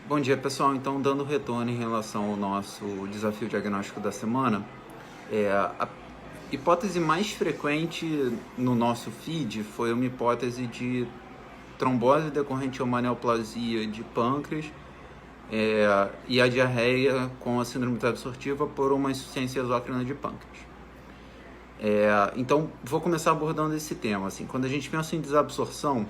Bom dia, pessoal. Então, dando retorno em relação ao nosso desafio diagnóstico da semana, a hipótese mais frequente no nosso feed foi uma hipótese de trombose decorrente a uma neoplasia de pâncreas e a diarreia com a síndrome desabsortiva por uma insuficiência exócrina de pâncreas. Então, vou começar abordando esse tema. Assim, quando a gente pensa em desabsorção,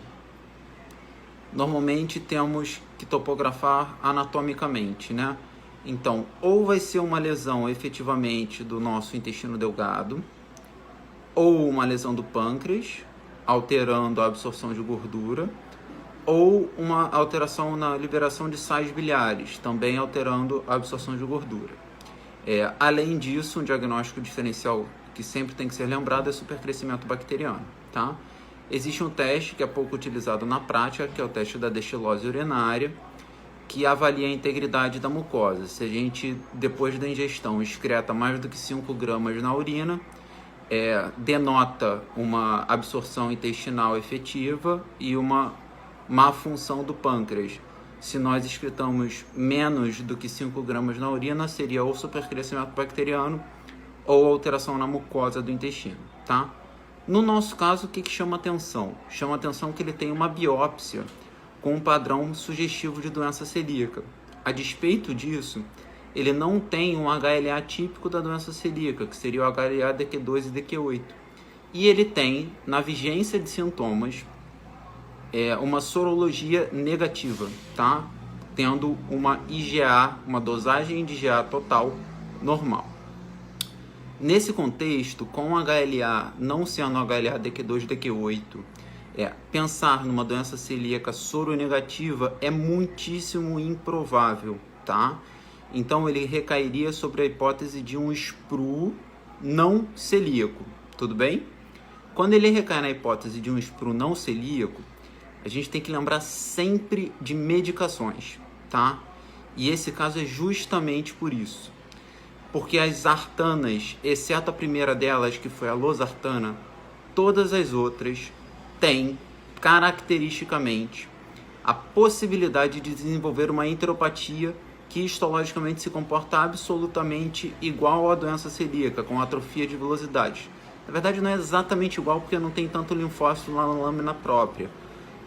normalmente temos que topografar anatomicamente, né? Então, ou vai ser uma lesão efetivamente do nosso intestino delgado, ou uma lesão do pâncreas, alterando a absorção de gordura, ou uma alteração na liberação de sais biliares, também alterando a absorção de gordura. Além disso, um diagnóstico diferencial que sempre tem que ser lembrado é supercrescimento bacteriano, tá? Existe um teste que é pouco utilizado na prática, que é o teste da destilose urinária, que avalia a integridade da mucosa. Se a gente, depois da ingestão, excreta mais do que 5 gramas na urina, denota uma absorção intestinal efetiva e uma má função do pâncreas. Se nós excretamos menos do que 5 gramas na urina, seria ou supercrescimento bacteriano ou alteração na mucosa do intestino, tá? No nosso caso, o que chama atenção? Chama atenção que ele tem uma biópsia com um padrão sugestivo de doença celíaca. A despeito disso, ele não tem um HLA típico da doença celíaca, que seria o HLA DQ2 e DQ8. E ele tem, na vigência de sintomas, uma sorologia negativa, tá? Tendo uma IgA, uma dosagem de IgA total normal. Nesse contexto, com o HLA não sendo HLA DQ2, DQ8, pensar numa doença celíaca soronegativa é muitíssimo improvável, tá? Então, ele recairia sobre a hipótese de um SPRU não celíaco, tudo bem? Quando ele recai na hipótese de um SPRU não celíaco, a gente tem que lembrar sempre de medicações, tá? E esse caso é justamente por isso. Porque as sartanas, exceto a primeira delas, que foi a losartana, todas as outras têm, caracteristicamente, a possibilidade de desenvolver uma enteropatia que histologicamente se comporta absolutamente igual à doença celíaca, com atrofia de velocidade. Na verdade, não é exatamente igual, porque não tem tanto linfócito na lâmina própria,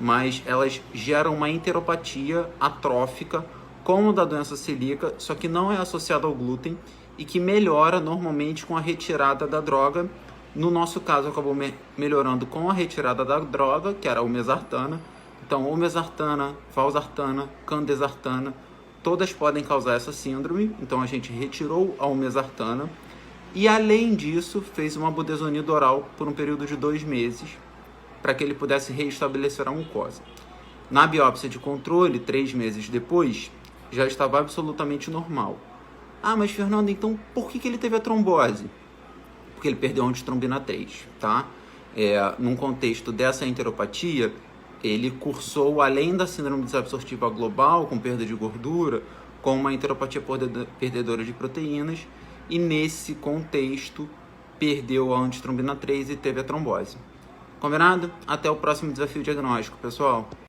mas elas geram uma enteropatia atrófica, como a da doença celíaca, só que não é associada ao glúten, e que melhora normalmente com a retirada da droga. No nosso caso, acabou melhorando com a retirada da droga, que era a olmesartana. Então, olmesartana, valsartana, candesartana, todas podem causar essa síndrome. Então, a gente retirou a olmesartana e, além disso, fez uma budesonida oral por um período de 2 meses, para que ele pudesse reestabelecer a mucosa. Na biópsia de controle, 3 meses depois, já estava absolutamente normal. Ah, mas Fernando, então por que ele teve a trombose? Porque ele perdeu a antitrombina 3, tá? Num contexto dessa enteropatia, ele cursou, além da síndrome desabsortiva global, com perda de gordura, com uma enteropatia perdedora de proteínas, e nesse contexto perdeu a antitrombina 3 e teve a trombose. Combinado? Até o próximo desafio diagnóstico, pessoal!